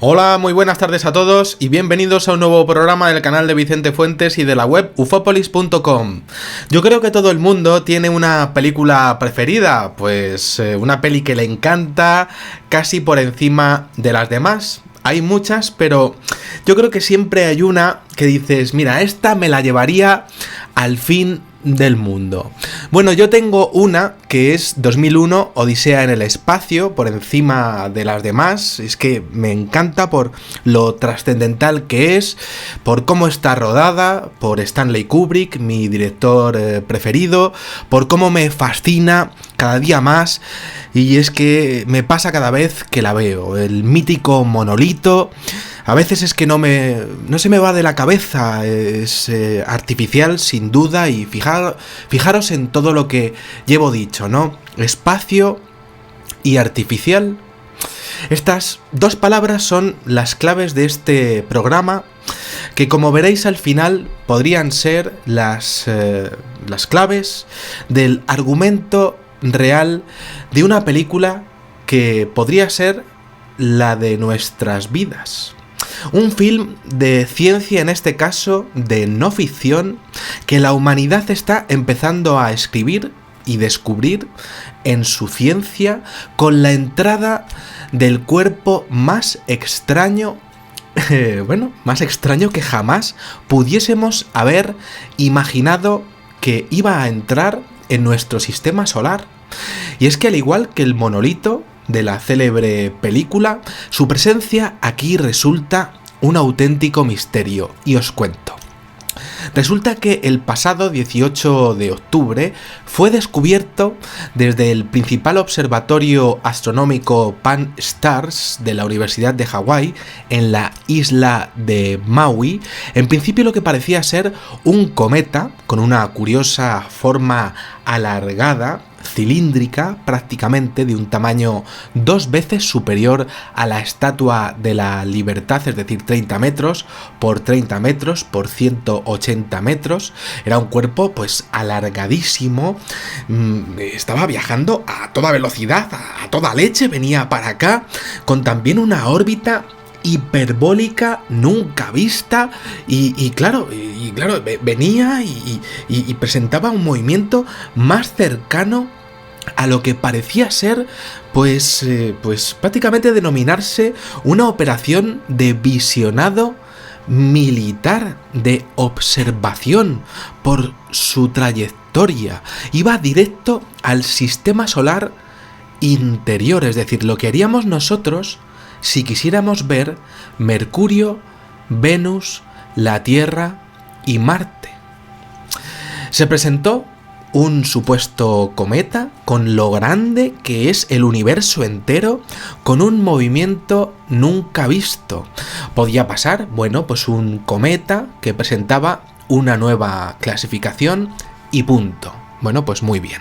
Hola, muy buenas tardes a todos y bienvenidos a un nuevo programa del canal de Vicente Fuentes y de la web ufopolis.com. Yo creo que todo el mundo tiene una película preferida, pues una peli que le encanta casi por encima de las demás. Hay muchas, pero yo creo que siempre hay una que dices, mira, esta me la llevaría al fin del mundo. Bueno, yo tengo una que es 2001, Odisea en el espacio, por encima de las demás. Es que me encanta por lo trascendental que es, por cómo está rodada, por Stanley Kubrick, mi director preferido, por cómo me fascina cada día más. Y es que me pasa cada vez que la veo. El mítico monolito, a veces es que no se me va de la cabeza, es artificial sin duda. Y fijaros en todo lo que llevo dicho, ¿no? Espacio y artificial. Estas dos palabras son las claves de este programa, que como veréis al final podrían ser las claves del argumento real de una película que podría ser la de nuestras vidas. Un film de ciencia, en este caso de no ficción, que la humanidad está empezando a escribir y descubrir en su ciencia con la entrada del cuerpo más extraño, más extraño que jamás pudiésemos haber imaginado que iba a entrar en nuestro sistema solar. Y es que al igual que el monolito de la célebre película, su presencia aquí resulta un auténtico misterio, y os cuento. Resulta que el pasado 18 de octubre fue descubierto desde el principal observatorio astronómico Pan-STARRS de la Universidad de Hawái, en la isla de Maui, en principio lo que parecía ser un cometa con una curiosa forma alargada, cilíndrica prácticamente, de un tamaño 2 veces superior a la Estatua de la Libertad, es decir, 30 metros por 30 metros por 180 metros. Era un cuerpo pues alargadísimo, estaba viajando a toda velocidad, a toda leche, venía para acá, con también una órbita hiperbólica nunca vista y claro, venía y presentaba un movimiento más cercano a lo que parecía ser pues prácticamente denominarse una operación de visionado militar, de observación por su trayectoria. Iba directo al sistema solar interior, es decir, lo que haríamos nosotros si quisiéramos ver Mercurio, Venus, la Tierra y Marte. Se presentó un supuesto cometa con lo grande que es el universo entero, con un movimiento nunca visto. Podía pasar, pues un cometa que presentaba una nueva clasificación y punto. Pues muy bien.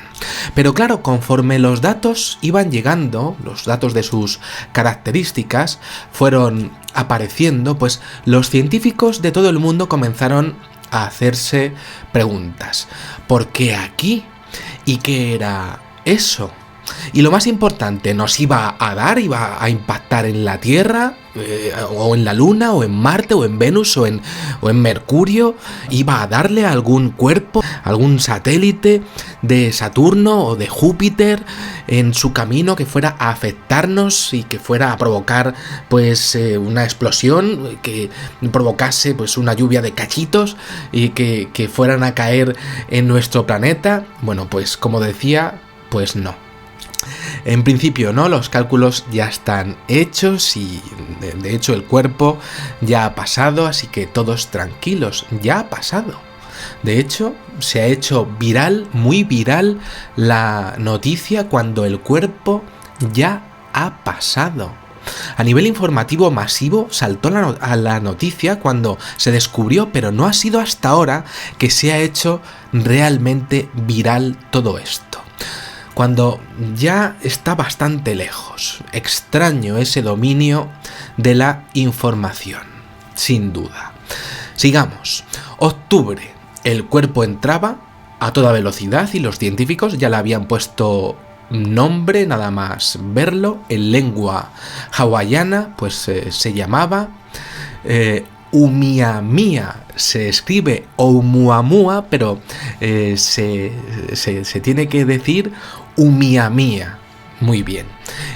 Pero claro, conforme los datos iban llegando, los datos de sus características fueron apareciendo, pues los científicos de todo el mundo comenzaron a hacerse preguntas. ¿Por qué aquí? ¿Y qué era eso? Y lo más importante, ¿nos iba a impactar en la Tierra, o en la Luna, o en Marte, o en Venus, o en Mercurio? ¿Iba a darle a algún cuerpo, algún satélite de Saturno o de Júpiter en su camino que fuera a afectarnos y que fuera a provocar una explosión, que provocase una lluvia de cachitos y que fueran a caer en nuestro planeta? Pues como decía, pues no. En principio no, los cálculos ya están hechos y de hecho el cuerpo ya ha pasado, así que todos tranquilos, ya ha pasado. De hecho, se ha hecho viral, muy viral, la noticia cuando el cuerpo ya ha pasado. A nivel informativo masivo saltó a la noticia cuando se descubrió, pero no ha sido hasta ahora que se ha hecho realmente viral todo esto. Cuando ya está bastante lejos. Extraño ese dominio de la información, sin duda. Sigamos. Octubre. El cuerpo entraba a toda velocidad y los científicos ya le habían puesto nombre nada más verlo. En lengua hawaiana pues se llamaba Umiamia. Se escribe Oumuamua, pero se tiene que decir Umiamia. Muy bien.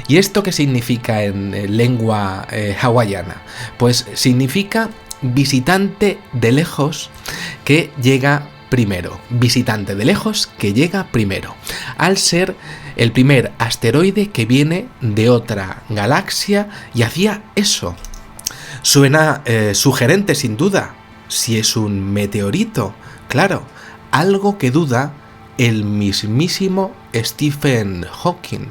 ¿Y esto qué significa en lengua hawaiana? Pues significa visitante de lejos que llega primero. Visitante de lejos que llega primero. Al ser el primer asteroide que viene de otra galaxia y hacía eso. Suena sugerente sin duda. Si es un meteorito, claro, algo que duda el mismísimo Stephen Hawking.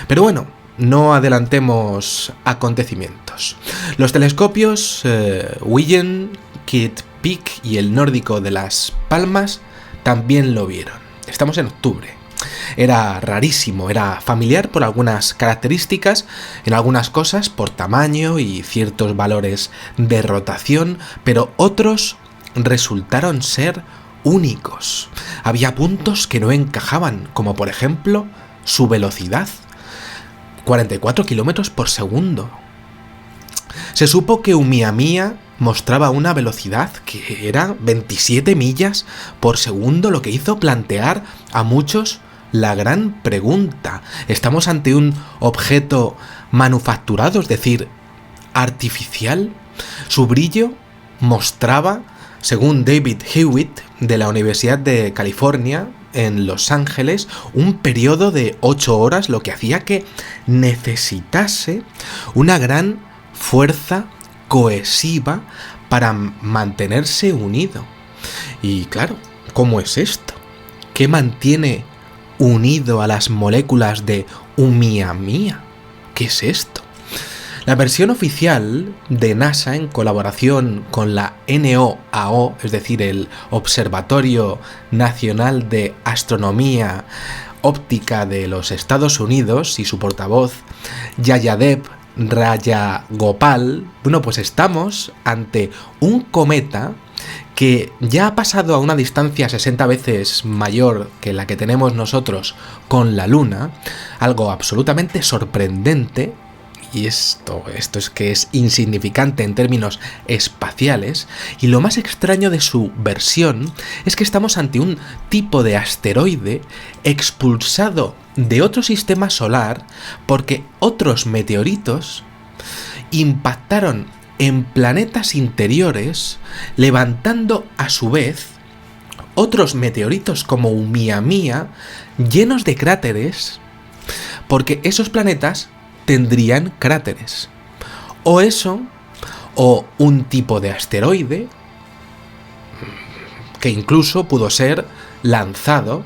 Pero bueno, no adelantemos acontecimientos. Los telescopios Huygens, Kitt Peak y el nórdico de Las Palmas también lo vieron. Estamos en octubre. Era rarísimo, era familiar por algunas características, en algunas cosas por tamaño y ciertos valores de rotación, pero otros resultaron ser únicos. Había puntos que no encajaban, como por ejemplo su velocidad, 44 kilómetros por segundo. Se supo que Umiamia mostraba una velocidad que era 27 millas por segundo, lo que hizo plantear a muchos la gran pregunta. ¿Estamos ante un objeto manufacturado, es decir, artificial? Su brillo mostraba, según David Hewitt de la Universidad de California en Los Ángeles, un periodo de 8 horas, lo que hacía que necesitase una gran fuerza cohesiva para mantenerse unido. Y claro, ¿cómo es esto? ¿Qué mantiene unido a las moléculas de Umiamia? ¿Qué es esto? La versión oficial de NASA, en colaboración con la NOAO, es decir, el Observatorio Nacional de Astronomía Óptica de los Estados Unidos, y su portavoz Jayadev Rajagopal, bueno, pues estamos ante un cometa que ya ha pasado a una distancia 60 veces mayor que la que tenemos nosotros con la Luna, algo absolutamente sorprendente. Y esto es que es insignificante en términos espaciales, y lo más extraño de su versión es que estamos ante un tipo de asteroide expulsado de otro sistema solar porque otros meteoritos impactaron en planetas interiores, levantando a su vez otros meteoritos como Umiamia llenos de cráteres, porque esos planetas tendrían cráteres. O eso, o un tipo de asteroide que incluso pudo ser lanzado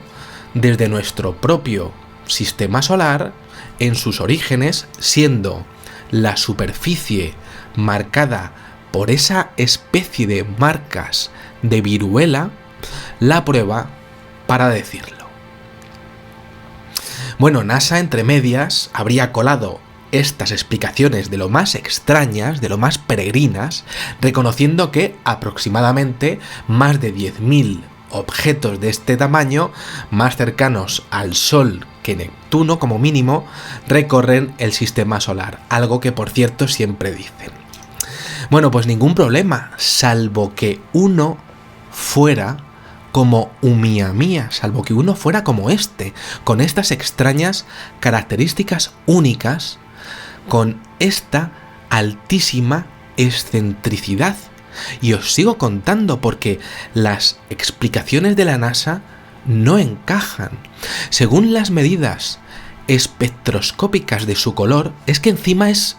desde nuestro propio sistema solar en sus orígenes, siendo la superficie marcada por esa especie de marcas de viruela la prueba para decirlo. Bueno, NASA entre medias habría colado estas explicaciones de lo más extrañas, de lo más peregrinas, reconociendo que aproximadamente más de 10.000 objetos de este tamaño, más cercanos al Sol que Neptuno como mínimo, recorren el sistema solar, algo que por cierto siempre dicen. Bueno, pues ningún problema, salvo que uno fuera como Umiamia, salvo que uno fuera como este, con estas extrañas características únicas, con esta altísima excentricidad. Y os sigo contando porque las explicaciones de la NASA no encajan. Según las medidas espectroscópicas de su color, es que encima es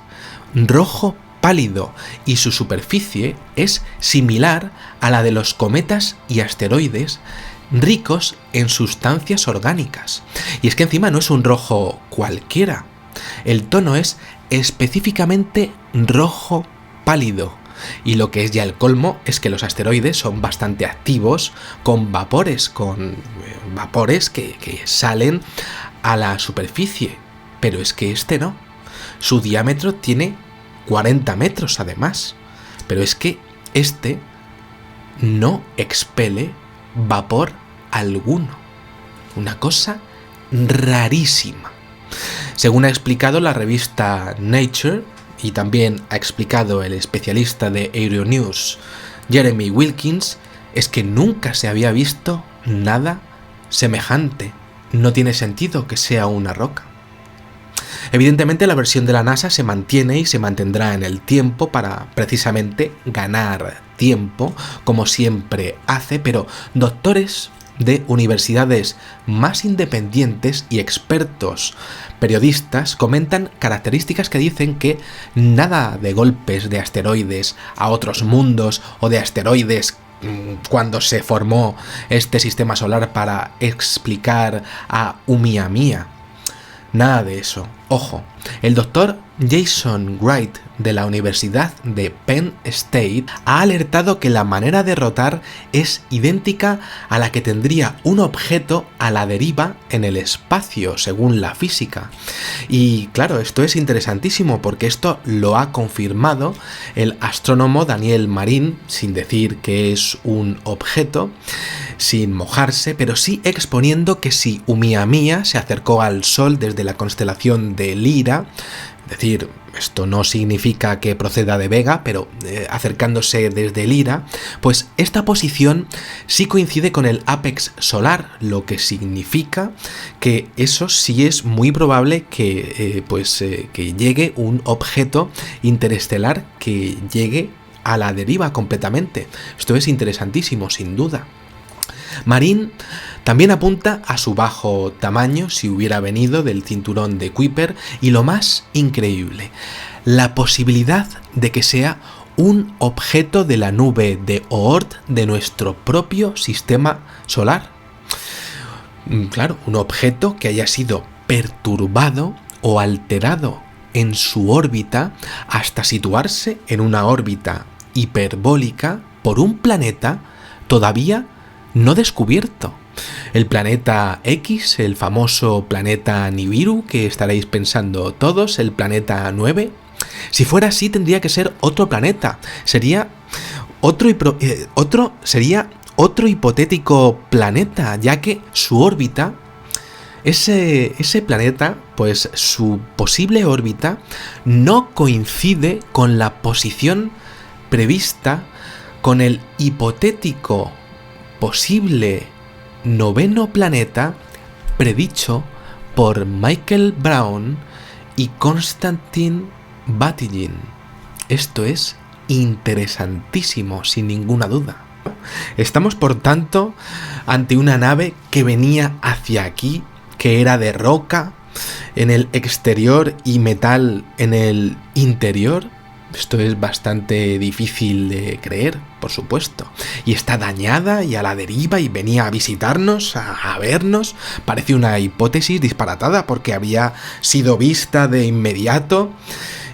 rojo pálido y su superficie es similar a la de los cometas y asteroides ricos en sustancias orgánicas. Y es que encima no es un rojo cualquiera. El tono es específicamente rojo pálido. Y lo que es ya el colmo es que los asteroides son bastante activos con vapores que salen a la superficie. Pero es que este no. Su diámetro tiene 40 metros además. Pero es que este no expele vapor alguno. Una cosa rarísima. Según ha explicado la revista Nature, y también ha explicado el especialista de Aeronews, Jeremy Wilkins, es que nunca se había visto nada semejante. No tiene sentido que sea una roca. Evidentemente la versión de la NASA se mantiene y se mantendrá en el tiempo para precisamente ganar tiempo, como siempre hace, pero doctores de universidades más independientes y expertos periodistas comentan características que dicen que nada de golpes de asteroides a otros mundos o de asteroides cuando se formó este sistema solar para explicar a Oumuamua. Nada de eso. Ojo, el doctor Jason Wright de la Universidad de Penn State ha alertado que la manera de rotar es idéntica a la que tendría un objeto a la deriva en el espacio, según la física. Y claro, esto es interesantísimo porque esto lo ha confirmado el astrónomo Daniel Marín, sin decir que es un objeto, sin mojarse, pero sí exponiendo que si Oumuamua se acercó al Sol desde la constelación de Lira, es decir, esto no significa que proceda de Vega, pero acercándose desde Lira, pues esta posición sí coincide con el ápex solar, lo que significa que eso sí es muy probable que, que llegue un objeto interestelar que llegue a la deriva completamente. Esto es interesantísimo, sin duda. Marín también apunta a su bajo tamaño si hubiera venido del cinturón de Kuiper y lo más increíble, la posibilidad de que sea un objeto de la nube de Oort de nuestro propio sistema solar. Claro, un objeto que haya sido perturbado o alterado en su órbita hasta situarse en una órbita hiperbólica por un planeta todavía no descubierto. El planeta X, el famoso planeta Nibiru, que estaréis pensando todos, el planeta 9. Si fuera así, tendría que ser otro planeta. Sería otro hipotético planeta, ya que su órbita, ese planeta, pues su posible órbita no coincide con la posición prevista con el hipotético posible noveno planeta predicho por Michael Brown y Konstantin Batygin. Esto es interesantísimo, sin ninguna duda. Estamos, por tanto, ante una nave que venía hacia aquí, que era de roca en el exterior y metal en el interior. Esto es bastante difícil de creer, por supuesto. Y está dañada y a la deriva y venía a visitarnos, a vernos. Parece una hipótesis disparatada porque había sido vista de inmediato.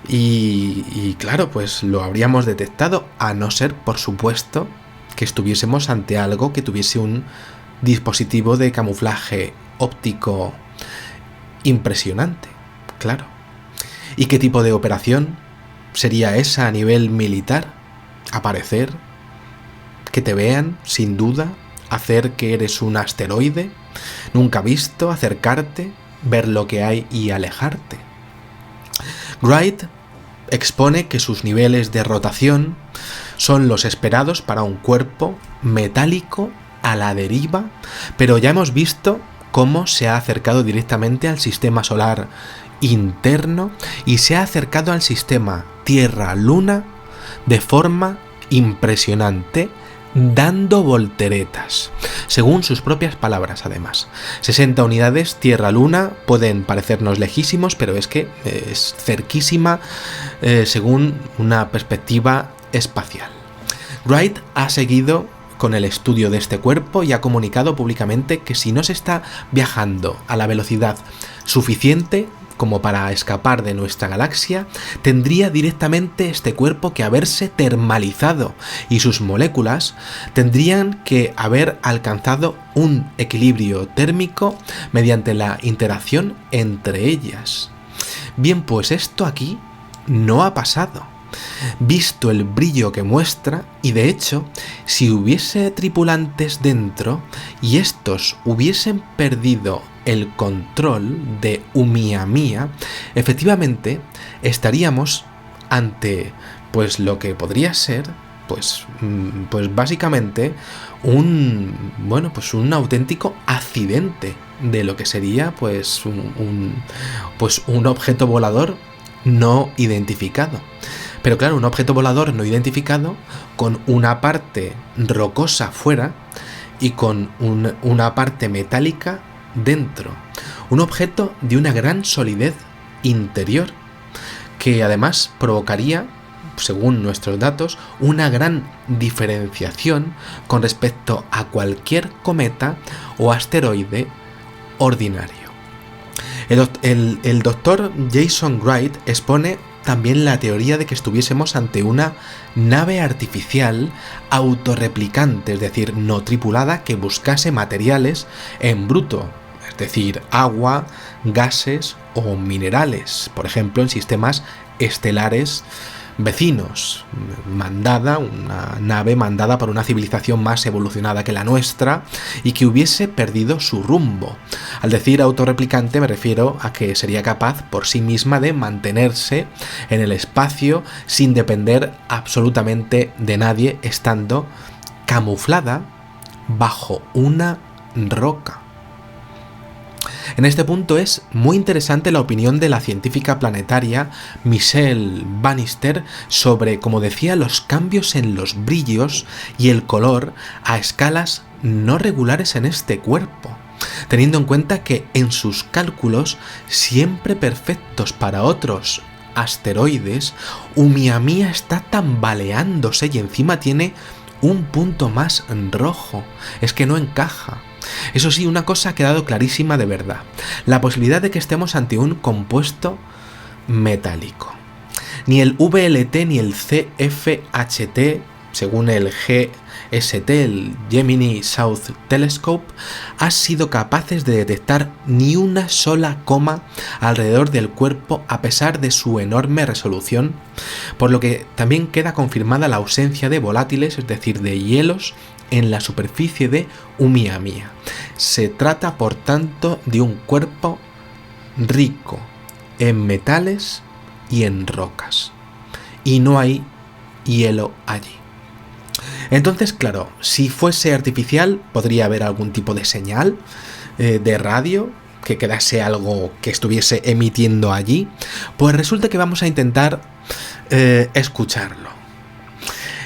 Y claro, pues lo habríamos detectado, a no ser, por supuesto, que estuviésemos ante algo que tuviese un dispositivo de camuflaje óptico impresionante. Claro. ¿Y qué tipo de operación sería esa a nivel militar? Aparecer, que te vean, sin duda, hacer que eres un asteroide, nunca visto, acercarte, ver lo que hay y alejarte. Wright expone que sus niveles de rotación son los esperados para un cuerpo metálico a la deriva, pero ya hemos visto cómo se ha acercado directamente al sistema solar interno y se ha acercado al sistema Tierra-Luna de forma impresionante, dando volteretas, según sus propias palabras además. 60 unidades Tierra-Luna pueden parecernos lejísimos, pero es que es cerquísima según una perspectiva espacial. Wright ha seguido con el estudio de este cuerpo y ha comunicado públicamente que si no se está viajando a la velocidad suficiente como para escapar de nuestra galaxia, tendría directamente este cuerpo que haberse termalizado y sus moléculas tendrían que haber alcanzado un equilibrio térmico mediante la interacción entre ellas. Bien, pues esto aquí no ha pasado. Visto el brillo que muestra, y de hecho, si hubiese tripulantes dentro y estos hubiesen perdido el control de Umiamia, efectivamente estaríamos ante pues lo que podría ser pues básicamente un auténtico accidente de lo que sería pues un objeto volador no identificado. Pero claro, un objeto volador no identificado con una parte rocosa fuera y con una parte metálica dentro. Un objeto de una gran solidez interior que además provocaría, según nuestros datos, una gran diferenciación con respecto a cualquier cometa o asteroide ordinario. El doctor Jason Wright expone también la teoría de que estuviésemos ante una nave artificial autorreplicante, es decir, no tripulada, que buscase materiales en bruto, es decir, agua, gases o minerales, por ejemplo, en sistemas estelares vecinos, una nave mandada por una civilización más evolucionada que la nuestra y que hubiese perdido su rumbo. Al decir autorreplicante me refiero a que sería capaz por sí misma de mantenerse en el espacio sin depender absolutamente de nadie, estando camuflada bajo una roca. En este punto es muy interesante la opinión de la científica planetaria Michelle Bannister sobre, como decía, los cambios en los brillos y el color a escalas no regulares en este cuerpo, teniendo en cuenta que en sus cálculos, siempre perfectos para otros asteroides, Umiamia está tambaleándose y encima tiene un punto más rojo. Es que no encaja. Eso sí, una cosa ha quedado clarísima de verdad: la posibilidad de que estemos ante un compuesto metálico. Ni el VLT ni el CFHT, según el GST, el Gemini South Telescope, han sido capaces de detectar ni una sola coma alrededor del cuerpo a pesar de su enorme resolución, por lo que también queda confirmada la ausencia de volátiles, es decir, de hielos, en la superficie de Umiamia. Se trata, por tanto, de un cuerpo rico en metales y en rocas, y no hay hielo allí. Entonces, claro, si fuese artificial, podría haber algún tipo de señal de radio, que quedase algo que estuviese emitiendo allí. Pues resulta que vamos a intentar escucharlo.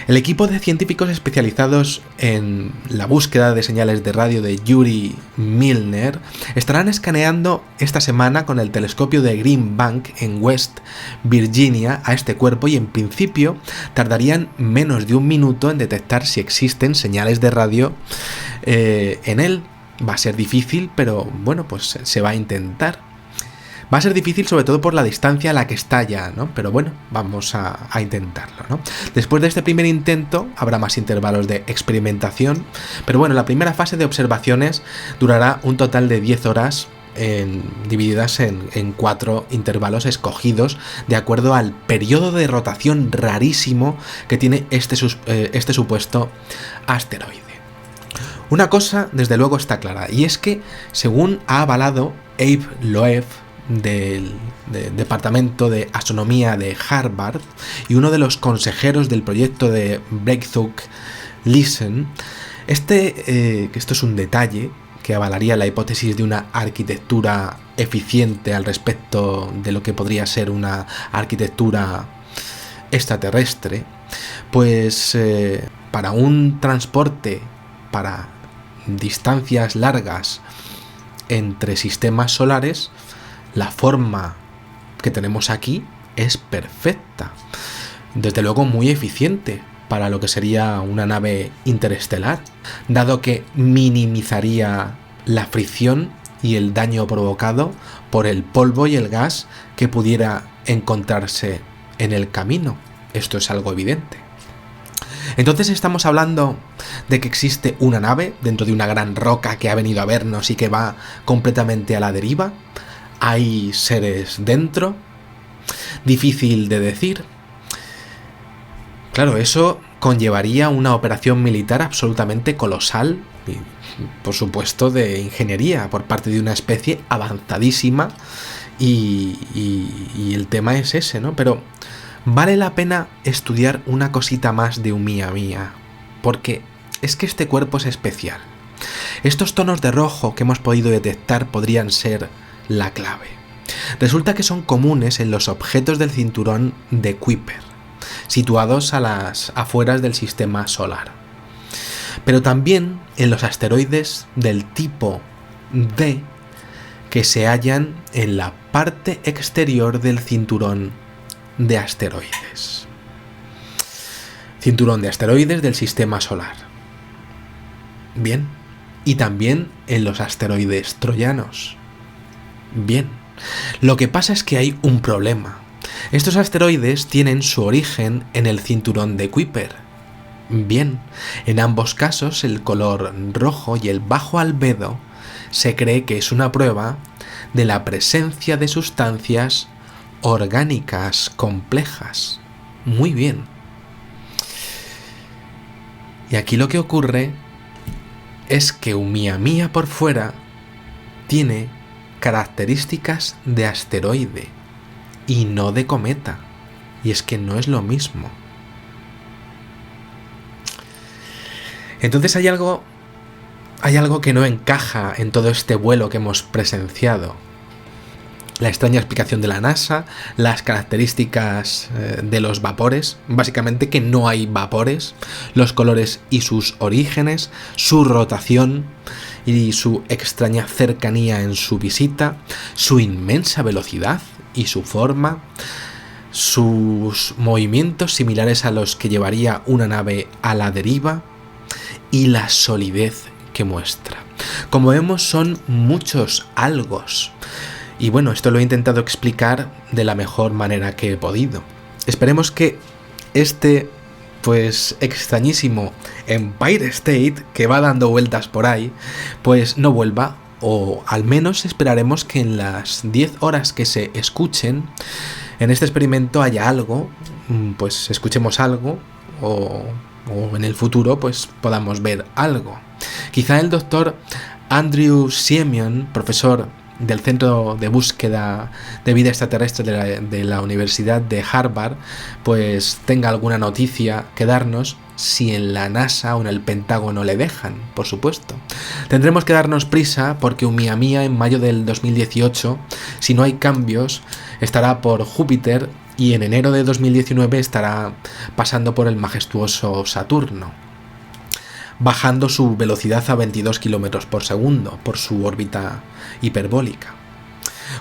El equipo de científicos especializados en la búsqueda de señales de radio de Yuri Milner estarán escaneando esta semana con el telescopio de Green Bank en West Virginia a este cuerpo, y en principio tardarían menos de un minuto en detectar si existen señales de radio en él. Va a ser difícil, pero bueno, pues se va a intentar. Va a ser difícil sobre todo por la distancia a la que está ya, ¿no? Pero bueno, vamos a intentarlo, ¿no? Después de este primer intento habrá más intervalos de experimentación, pero bueno, la primera fase de observaciones durará un total de 10 horas divididas en 4 intervalos escogidos de acuerdo al periodo de rotación rarísimo que tiene este supuesto asteroide. Una cosa desde luego está clara, y es que, según ha avalado Abe Loeb, del Departamento de Astronomía de Harvard y uno de los consejeros del proyecto de Breakthrough Listen, que esto es un detalle que avalaría la hipótesis de una arquitectura eficiente al respecto de lo que podría ser una arquitectura extraterrestre, pues para un transporte para distancias largas entre sistemas solares, la forma que tenemos aquí es perfecta, desde luego muy eficiente para lo que sería una nave interestelar, dado que minimizaría la fricción y el daño provocado por el polvo y el gas que pudiera encontrarse en el camino. Esto es algo evidente. Entonces estamos hablando de que existe una nave dentro de una gran roca que ha venido a vernos y que va completamente a la deriva. ¿Hay seres dentro? Difícil de decir. Claro, eso conllevaría una operación militar absolutamente colosal y, por supuesto, de ingeniería por parte de una especie avanzadísima y el tema es ese, ¿no? Pero vale la pena estudiar una cosita más de Umia Mia, porque es que este cuerpo es especial. Estos tonos de rojo que hemos podido detectar podrían ser la clave. Resulta que son comunes en los objetos del cinturón de Kuiper, situados a las afueras del sistema solar, pero también en los asteroides del tipo D que se hallan en la parte exterior del cinturón de asteroides. Cinturón de asteroides del sistema solar. Bien. Y también en los asteroides troyanos. Bien. Lo que pasa es que hay un problema. Estos asteroides tienen su origen en el cinturón de Kuiper. Bien. En ambos casos el color rojo y el bajo albedo se cree que es una prueba de la presencia de sustancias orgánicas complejas. Muy bien. Y aquí lo que ocurre es que Umia Mia por fuera tiene características de asteroide y no de cometa. Y es que no es lo mismo. Entonces hay algo que no encaja en todo este vuelo que hemos presenciado. La extraña explicación de la NASA, las características de los vapores, básicamente que no hay vapores, los colores y sus orígenes, su rotación y su extraña cercanía en su visita, su inmensa velocidad y su forma, sus movimientos similares a los que llevaría una nave a la deriva y la solidez que muestra. Como vemos, son muchos algos. Y bueno, esto lo he intentado explicar de la mejor manera que he podido. Esperemos que este, pues, extrañísimo Empire State, que va dando vueltas por ahí, pues no vuelva, o al menos esperaremos que en las 10 horas que se escuchen, en este experimento haya algo, pues escuchemos algo, o en el futuro, pues podamos ver algo. Quizá el doctor Andrew Siemion, profesor del Centro de Búsqueda de Vida Extraterrestre de la Universidad de Harvard, pues tenga alguna noticia que darnos, si en la NASA o en el Pentágono le dejan, por supuesto. Tendremos que darnos prisa porque Umia Mia en mayo del 2018, si no hay cambios, estará por Júpiter y en enero de 2019 estará pasando por el majestuoso Saturno, bajando su velocidad a 22 km por segundo por su órbita hiperbólica.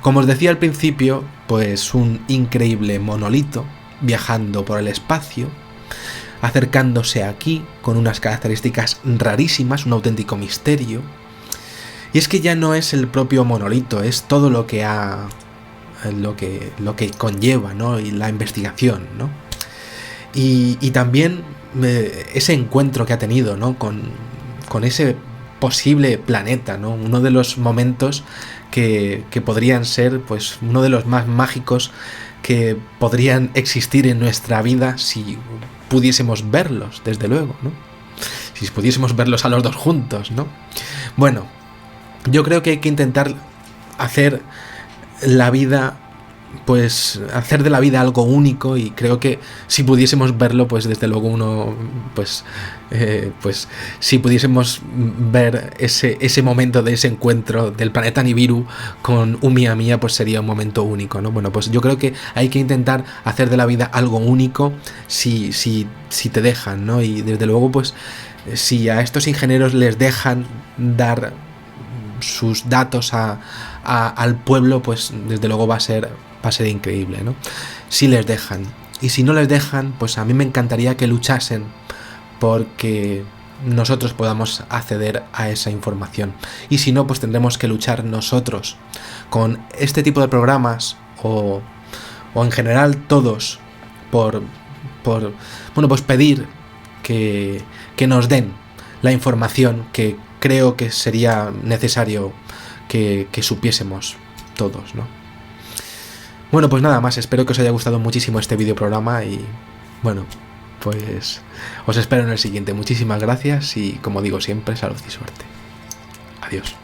Como os decía al principio, pues un increíble monolito viajando por el espacio, acercándose aquí con unas características rarísimas, un auténtico misterio. Y es que ya no es el propio monolito, es todo lo que conlleva, ¿no? Y la investigación, ¿no? Y también ese encuentro que ha tenido, ¿no? con ese posible planeta, ¿no? Uno de los momentos que podrían ser, pues, uno de los más mágicos que podrían existir en nuestra vida si pudiésemos verlos, desde luego, ¿no? Si pudiésemos verlos a los dos juntos, ¿no? Bueno, yo creo que hay que intentar hacer la vida, pues hacer de la vida algo único, y creo que si pudiésemos verlo, pues desde luego uno, pues si pudiésemos ver ese momento de ese encuentro del planeta Nibiru con Umia Mia, pues sería un momento único, ¿no? Bueno, pues yo creo que hay que intentar hacer de la vida algo único si te dejan, ¿no? Y desde luego, pues si a estos ingenieros les dejan dar sus datos al pueblo, pues desde luego va a ser increíble, ¿no? Si les dejan. Y si no les dejan, pues a mí me encantaría que luchasen porque nosotros podamos acceder a esa información. Y si no, pues tendremos que luchar nosotros con este tipo de programas o en general todos por pues pedir que nos den la información que creo que sería necesario que supiésemos todos, ¿no? Bueno, pues nada más, espero que os haya gustado muchísimo este videoprograma y bueno, pues os espero en el siguiente. Muchísimas gracias y, como digo siempre, salud y suerte. Adiós.